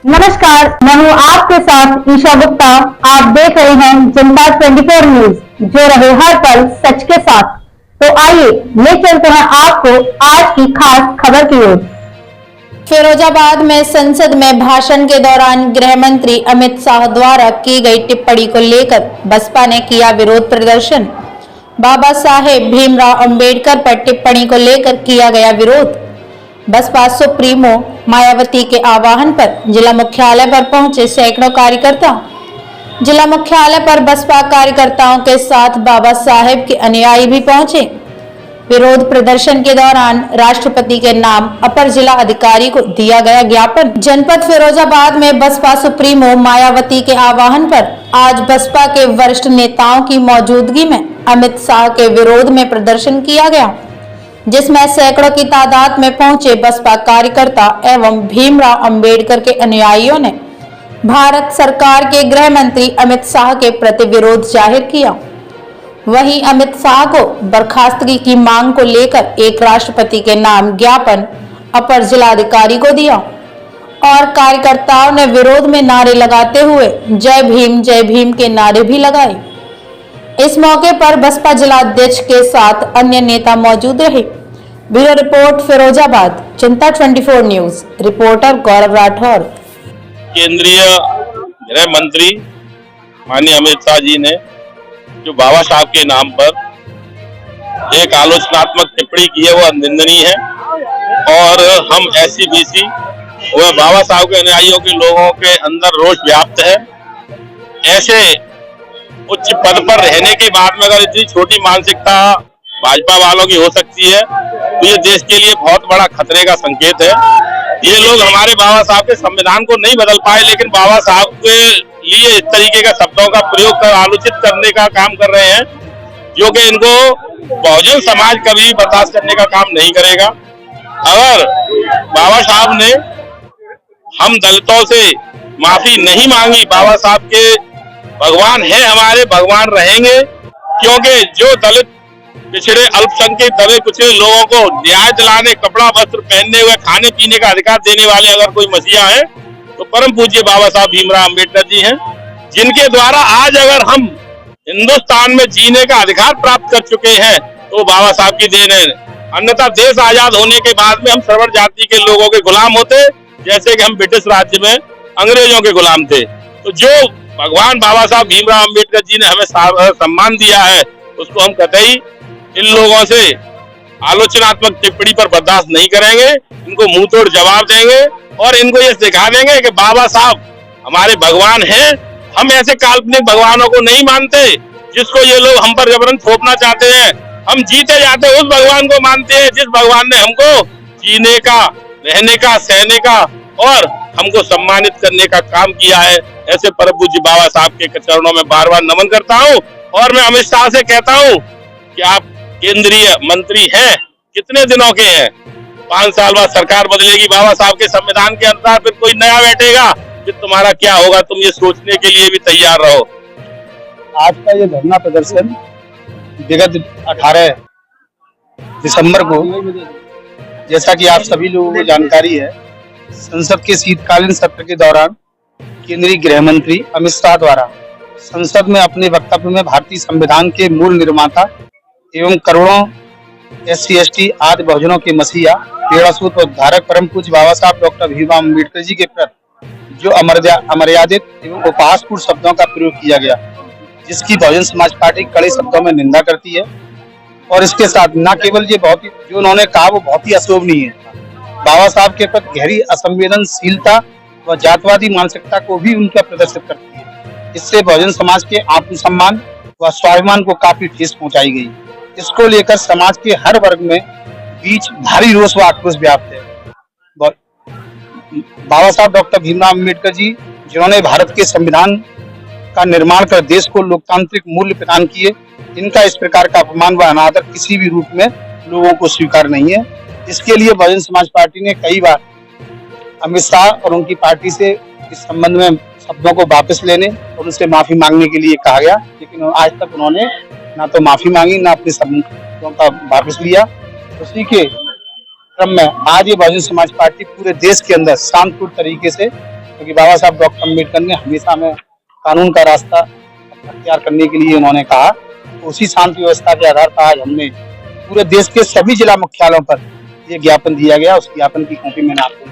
नमस्कार, मैं हूँ आपके साथ ईशा गुप्ता। आप देख रहे हैं जनता 24 न्यूज, जो रहे हर पल सच के साथ। तो आइए ले चलते हैं आपको आज की खास खबर की ओर। फिरोजाबाद में संसद में भाषण के दौरान गृह मंत्री अमित शाह द्वारा की गई टिप्पणी को लेकर बसपा ने किया विरोध प्रदर्शन। बाबा साहेब भीमराव अंबेडकर पर टिप्पणी को लेकर किया गया विरोध। बसपा सुप्रीमो मायावती के आह्वान पर जिला मुख्यालय पर पहुंचे सैकड़ों कार्यकर्ता। जिला मुख्यालय पर बसपा कार्यकर्ताओं के साथ बाबा साहेब के अनुयायी भी पहुंचे। विरोध प्रदर्शन के दौरान राष्ट्रपति के नाम अपर जिला अधिकारी को दिया गया ज्ञापन। जनपद फिरोजाबाद में बसपा सुप्रीमो मायावती के आह्वान पर आज बसपा के वरिष्ठ नेताओं की मौजूदगी में अमित शाह के विरोध में प्रदर्शन किया गया, जिसमें सैकड़ों की तादाद में पहुंचे बसपा कार्यकर्ता एवं भीमराव अंबेडकर के अनुयायियों ने भारत सरकार के गृह मंत्री अमित शाह के प्रति विरोध जाहिर किया। वहीं अमित शाह को बर्खास्तगी की मांग को लेकर एक राष्ट्रपति के नाम ज्ञापन अपर जिलाधिकारी को दिया और कार्यकर्ताओं ने विरोध में नारे लगाते हुए जय भीम के नारे भी लगाए। इस मौके पर बसपा जिलाध्यक्ष के साथ अन्य नेता मौजूद रहे। ब्यूरो रिपोर्ट फिरोजाबाद, जनता 24 न्यूज, रिपोर्टर गौरव राठौर। केंद्रीय गृह मंत्री माननीय अमित शाह जी ने जो बाबा साहब के नाम पर एक आलोचनात्मक टिप्पणी की है, वो निंदनीय है और हम SC-BC व बाबा साहब के अनुयायियों के लोगों के अंदर रोष व्याप्त है। ऐसे उच्च पद पर रहने के बाद में अगर इतनी छोटी मानसिकता भाजपा वालों की हो सकती है, तो ये देश के लिए बहुत बड़ा खतरे का संकेत है। ये लोग हमारे बाबा साहब के संविधान को नहीं बदल पाए, लेकिन बाबा साहब के लिए इस तरीके का शब्दों का प्रयोग कर आलोचित करने का काम कर रहे हैं, जो कि इनको बहुजन समाज कभी बर्दाश्त करने का काम नहीं करेगा। अगर बाबा साहब ने हम दलितों से माफी नहीं मांगी, बाबा साहब के भगवान है, हमारे भगवान रहेंगे, क्योंकि जो दलित पिछड़े अल्पसंख्यक दबे कुचले लोगों को न्याय दिलाने, कपड़ा वस्त्र पहनने हुए, खाने पीने का अधिकार देने वाले अगर कोई मसीहा है तो परम पूज्य बाबा साहब भीमराव अंबेडकर जी हैं, जिनके द्वारा आज अगर हम हिंदुस्तान में जीने का अधिकार प्राप्त कर चुके हैं तो बाबा साहब की देन है। अन्यथा देश आजाद होने के बाद में हम सर्वर जाति के लोगों के गुलाम होते, जैसे कि हम ब्रिटिश राज्य में अंग्रेजों के गुलाम थे। तो जो भगवान बाबा साहब भीमराव अंबेडकर जी ने हमें सम्मान दिया है, उसको हम कतई इन लोगों से आलोचनात्मक टिप्पणी पर बर्दाश्त नहीं करेंगे। इनको मुंह तोड़ जवाब देंगे और इनको ये सिखा देंगे कि बाबा साहब हमारे भगवान हैं। हम ऐसे काल्पनिक भगवानों को नहीं मानते जिसको ये लोग हम पर जबरन थोपना चाहते हैं। हम जीते जाते उस भगवान को मानते हैं जिस भगवान ने हमको जीने का, रहने का, सहने का और हमको सम्मानित करने का काम किया है। ऐसे परम पूज्य बाबा साहब के चरणों में बार बार नमन करता हूँ और मैं अमित शाह से कहता हूँ कि आप केंद्रीय मंत्री हैं, कितने दिनों के हैं? 5 साल बाद सरकार बदलेगी, बाबा साहब के संविधान के अनुसार फिर कोई नया बैठेगा, फिर तुम्हारा क्या होगा, तुम ये सोचने के लिए भी तैयार रहो। आज का ये धरना प्रदर्शन विगत 18 दिसंबर को, जैसा कि आप सभी लोगों को जानकारी है, संसद के शीतकालीन सत्र के दौरान केंद्रीय गृह मंत्री अमित शाह द्वारा संसद में अपने वक्तव्य में भारतीय संविधान के मूल निर्माता एवं करोड़ों SC-ST आदि बहुजनों के मसीहा, प्रेरणास्रोत और उद्धारक परम पूज्य बाबा साहब डॉक्टर भीमराव अम्बेडकर जी के प्रति जो अमर्यादित एवं उपहासपूर्ण शब्दों का प्रयोग किया गया, जिसकी बहुजन समाज पार्टी कड़े शब्दों में निंदा करती है। और इसके साथ न केवल ये जो उन्होंने कहा वो बहुत ही अशोभनीय है, बाबा साहब के प्रति गहरी असंवेदनशीलता व जातवादी मानसिकता को भी उनका प्रदर्शित करती है। इससे बहुजन समाज के आत्मसम्मान व स्वाभिमान को काफी ठेस पहुंचाई गई। इसको लेकर समाज के हर वर्ग में बीच भारी रोष व आक्रोश व्याप्त है। बाबा साहब डॉक्टर भीमराव अम्बेडकर जी, जिन्होंने भारत के संविधान का निर्माण कर देश को लोकतांत्रिक मूल्य प्रदान किए, इनका इस प्रकार का अपमान व अनादर किसी भी रूप में लोगों को स्वीकार नहीं है। इसके लिए बहुजन समाज पार्टी ने कई बार अमित शाह और उनकी पार्टी से इस संबंध में शब्दों को वापस लेने और उनसे माफी मांगने के लिए कहा गया, लेकिन आज तक उन्होंने ना तो माफी मांगी ना अपने शब्दों का वापस लिया। उसी के क्रम में आज ये बहुजन समाज पार्टी पूरे देश के अंदर शांतिपूर्ण तरीके से क्योंकि बाबा साहब डॉक्टर अम्बेडकर ने हमेशा हमें कानून का रास्ता अख्तियार करने के लिए उन्होंने कहा। तो उसी शांति व्यवस्था के आधार पर आज हमने पूरे देश के सभी जिला मुख्यालयों पर ये ज्ञापन दिया गया। उस ज्ञापन की कॉपी मैंने आपको